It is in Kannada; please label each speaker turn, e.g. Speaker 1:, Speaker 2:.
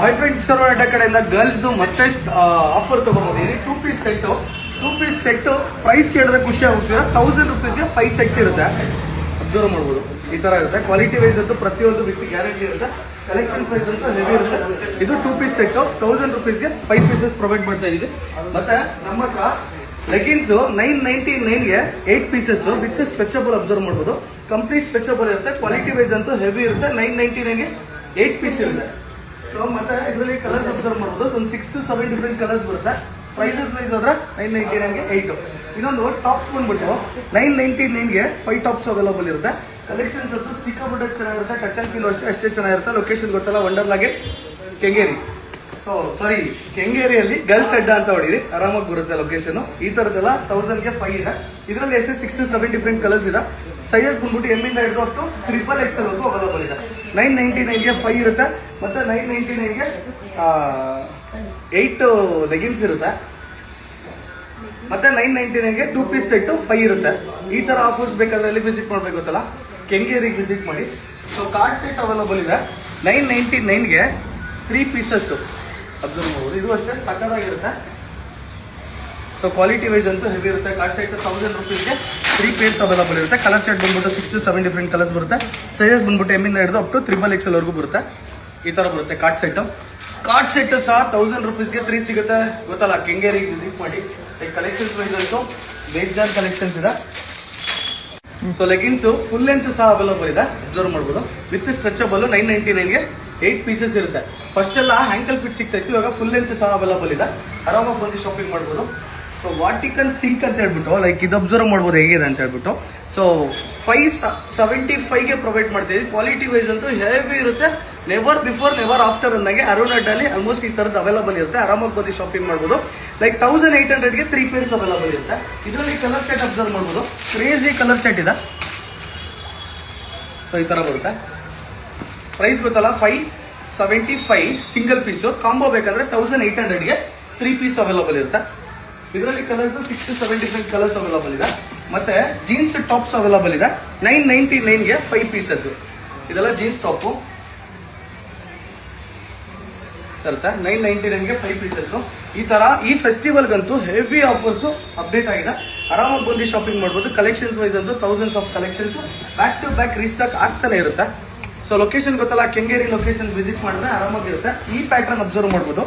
Speaker 1: ಹೈ ಫ್ರೆಂಡ್ಸ್ ಸರ್ವರ್ ಕಡೆಯಿಂದ ಗರ್ಲ್ಸ್ ಮತ್ತೆ ಆಫರ್ ತಗೊಂಡಿದ್ದೀರಿ. 2 ಪೀಸ್ ಸೆಟ್ ಪ್ರೈಸ್ ಕೇಳಿದ್ರೆ ಖುಷಿ ಆಗುತ್ತೀರಾ. 1000 rupeesಗೆ 5 ಸೆಟ್ ಇರುತ್ತೆ. ಅಬ್ಸರ್ವ್ ಮಾಡ್ಬೋದು, ಈ ತರ ಇರುತ್ತೆ. ಕ್ವಾಲಿಟಿ ವೈಸ್ ಅಂತೂ ಪ್ರತಿಯೊಂದು ವಿತ್ ಗ್ಯಾರಂಟಿ ಇರುತ್ತೆ. ಕಲೆಕ್ಷನ್ಸ್ ವೈಸ್ ಅಂತೂ ಹೆವಿ ಇರುತ್ತೆ. ಇದು 2 ಪೀಸ್ ಸೆಟ್ 1000 rupeesಗೆ 5 ಪೀಸಸ್ ಪ್ರೊವೈಡ್ ಮಾಡ್ತಾ ಇದೀವಿ. ಮತ್ತೆ ನಮ್ಮ ಹತ್ರ ಲೆಗಿನ್ಸ್ 999ಗೆ 8 ಪೀಸಸ್ ವಿತ್ ಸ್ಟ್ರೆಚಬಲ್. ಅಬ್ಸರ್ವ್ ಮಾಡ್ಬೋದು, ಕಂಪ್ಲೀಟ್ ಸ್ಟ್ರೆಚಬಲ್ ಇರುತ್ತೆ. ಕ್ವಾಲಿಟಿ ವೈಸ್ ಅಂತೂ ಹೆವಿ ಇರುತ್ತೆ. 999ಗೆ 8 ಪೀಸ್ ಇರುತ್ತೆ. ಸೊ ಮತ್ತೆ ಇದರಲ್ಲಿ ಕಲರ್ಸ್ ಅಬ್ಸರ್ವ್ ಮಾಡ್ಬೋದು, ಒಂದು 6 to 7 ಡಿಫ್ರೆಂಟ್ ಕಲರ್ಸ್ ಬರುತ್ತೆ. ಪ್ರೈಸಸ್ ವೈಸ್ ಆದ್ರೆ 999ಗೆ 8. ಇನ್ನೊಂದು ಟಾಪ್ಸ್ ಬಂದ್ಬಿಟ್ಟು 999ಗೆ 5 ಟಾಪ್ಸ್ ಅವೈಲಬಲ್ ಇರುತ್ತೆ. ಕಲೆಕ್ಷನ್ಸ್ ಅಂತೂ ಸಿಕ್ಕಾಪಟ್ಟೆ ಚೆನ್ನಾಗಿರುತ್ತೆ. ಟಚ್ ಅಂಡ್ ಫೀಲ್ ಅಷ್ಟೇ ಚೆನ್ನಾಗಿರುತ್ತೆ. ಲೊಕೇಶನ್ ಗೊತ್ತಲ್ಲ, ವಂಡರ್ಲಾಗೆ ಕೆಂಗೇರಿ. ಸೊ ಸಾರಿ, ಕೆಂಗೇರಿಯಲ್ಲಿ ಗರ್ಲ್ಸ್ ಅಡ್ಡ ಅಂತ ಹೊಡೀರಿ, ಆರಾಮಾಗಿ ಬರುತ್ತೆ ಲೊಕೇಶನ್. ಈ ತರದೆಲ್ಲ 1000ಗೆ 5 ಇದೆ. ಇದರಲ್ಲಿ ಎಷ್ಟೇ 6 to 7 ಡಿಫ್ರೆಂಟ್ ಕಲರ್ಸ್ ಇದೆ. ಸೈಜಸ್ ಬಂದ್ಬಿಟ್ಟು ಎಮ್ಮಿಂದ ಹಿಡಿದು ಅಪ್ ಟು XXL ವರೆಗೂ ಅವೈಲಬಲ್ ಇದೆ. 999ಗೆ 5 ಇರುತ್ತೆ. ಮತ್ತೆ 999ಗೆ 8 ಲೆಗಿನ್ಸ್ ಇರುತ್ತೆ. ಮತ್ತೆ 999ಗೆ 2 ಪೀಸ್ ಸೆಟ್ 5 ಇರುತ್ತೆ. ಈ ತರ ಆಫರ್ಸ್ ಬೇಕಾದ್ರೆ ಎಲ್ಲಿ ವಿಸಿಟ್ ಮಾಡ್ಬೇಕು ಗೊತ್ತಲ್ಲ, ಕೆಂಗೇರಿಗೆ ವಿಸಿಟ್ ಮಾಡಿ. ಸೊ ಕಾರ್ಡ್ ಸೆಟ್ ಅವೈಲಬಲ್ ಇದೆ. 999ಗೆ 3 ಪೀಸಸ್ ಅಬ್ಸರ್ವ್ ಮಾಡ್ಬೋದು. ಇದು ಅಷ್ಟೇ ಸಕ್ಕತ್ತಾಗಿರುತ್ತೆ. ಸೊ ಕ್ವಾಲಿಟಿ ವೈಸ್ ಅಂತೂ ಹೆವಿ ಇರುತ್ತೆ. ಕಾರ್ಡ್ ಸೆಟ್ 1000 rupeesಗೆ 3 ಪೇರ್ಸ್ ಅವೈಲಬಲ್ ಇರುತ್ತೆ. ಕಲರ್ ಸೆಟ್ ಬಂದ್ಬಿಟ್ಟು 6 to 7 ಡಿಫ್ರೆಂಟ್ ಕಲರ್ಸ್ ಬರುತ್ತೆ. ಸೈಜಸ್ ಬಂದ್ಬಿಟ್ಟು ಎಮ್ಮಿಂದ ಹಿಡಿದು ಅಪ್ ಟು XXL ವರೆಗೂ ಬರುತ್ತೆ. ಈ ತರ ಬರುತ್ತೆ ಕಾರ್ಡ್ ಸೆಟ್ ಸಹ 1000 rupeesಗೆ 3 ಸಿಗುತ್ತೆ. ಗೊತ್ತಲ್ಲ, ಕೆಂಗೇರಿಗೆ ವಿಸಿಟ್ ಮಾಡಿ. ಕಲೆಕ್ಷನ್ಸ್ ವೈಸ್ ಅಂತೂ ಬೇಜಾನ್ ಕಲೆಕ್ಷನ್ಸ್ ಇದೆ. ಸೊ ಲೆಗಿನ್ಸ್ ಫುಲ್ ಲೆಂತ್ ಸಹ ಅವೈಲಬಲ್ ಇದೆ. ಅಬ್ಸರ್ವ್ ಮಾಡ್ಬೋದು, ವಿತ್ ಸ್ಟ್ರೆಚಬಲ್. 999ಗೆ 8 ಪೀಸಸ್ ಇರುತ್ತೆ. ಫಸ್ಟ್ ಎಲ್ಲ ಹ್ಯಾಂಕಲ್ ಫಿಟ್ ಸಿಗ್ತಾ ಇತ್ತು, ಇವಾಗ ಫುಲ್ ಲೆಂತ್ ಸಹ ಅವೈಲಬಲ್ ಇದೆ. ಆರಾಮಾಗಿ ಬಂದು ಶಾಪಿಂಗ್ ಮಾಡ್ಬೋದು. ಸೊ ವಾಟಿಕನ್ ಸಿಂಕ್ ಅಂತ ಹೇಳ್ಬಿಟ್ಟು, ಲೈಕ್ ಇದು ಅಬ್ಸರ್ವ್ ಮಾಡ್ಬೋದು ಹೇಗಿದೆ ಅಂತ ಹೇಳ್ಬಿಟ್ಟು. ಸೊ 575ಗೆ ಪ್ರೊವೈಡ್ ಮಾಡ್ತೀವಿ. ಕ್ವಾಲಿಟಿ ವೈಸ್ ಅಂತೂ ಹೆವಿ ಇರುತ್ತೆ. ನೆವರ್ ಬಿಫೋರ್ ನೆವರ್ ಆಫ್ಟರ್ ಅಂದಂಗೆ ಅರುಣಾಟಲ್ಲಿ ಆಲ್ಮೋಸ್ಟ್ ಈ ತರದ್ದು ಅವೈಲಬಲ್ ಇರುತ್ತೆ. ಆರಾಮಾಗಿ ಬಂದು ಶಾಪಿಂಗ್ ಮಾಡ್ಬೋದು. ಲೈಕ್ 1800ಗೆ 3 ಪೇರ್ಸ್ ಅವೈಲಬಲ್ ಇರುತ್ತೆ. ಇದರಲ್ಲಿ ಕಲರ್ ಸೆಟ್ ಅಬ್ಸರ್ವ್ ಮಾಡ್ಬೋದು, ಕ್ರೇಜಿ ಕಲರ್ ಸೆಟ್ ಇದೆ. ಸೊ ಈ ತರ ಬರುತ್ತೆ. ಪ್ರೈಸ್ ಗೊತ್ತಲ್ಲ, 575 ಸಿಂಗಲ್ ಪೀಸು. ಕಾಂಬೋ ಬೇಕಂದ್ರೆ 1800ಗೆ 3 ಪೀಸ್ ಅವೈಲಬಲ್ ಇರುತ್ತೆ. ಇದರಲ್ಲಿ colours 6 to 7 different colours available ಇದೆ. ಮತ್ತೆ ಜೀನ್ಸ್ ಟಾಪ್ಸ್ ಅವೈಲಬಲ್ ಇದೆ. 999ಗೆ 5 ಪೀಸಸ್. ಇದೆಲ್ಲ ಜೀನ್ಸ್ ಟಾಪು ಇರುತ್ತೆ. 999ಗೆ 5 ಪೀಸಸ್. ಈ ತರ ಈ ಫೆಸ್ಟಿವಲ್ಗಂತೂ ಹೆವಿ ಆಫರ್ಸ್ ಅಪ್ಡೇಟ್ ಆಗಿದೆ. ಆರಾಮಾಗಿ ಬಂದು ಶಾಪಿಂಗ್ ಮಾಡ್ಬೋದು. ಕಲೆಕ್ಷನ್ಸ್ ವೈಸ್ ಅಂತೂ thousands of collections back to back restock ಆಗ್ತಾನೆ ಇರುತ್ತೆ. ಸೊ ಲೊಕೇಶನ್ ಗೊತ್ತಲ್ಲ, ಕೆಂಗೇರಿ ಲೊಕೇಶನ್ ವಿಸಿಟ್ ಮಾಡಿದ್ರೆ ಆರಾಮಾಗಿರುತ್ತೆ. ಈ ಪ್ಯಾಟರ್ನ್ ಅಬ್ಸರ್ವ್ ಮಾಡ್ಬೋದು.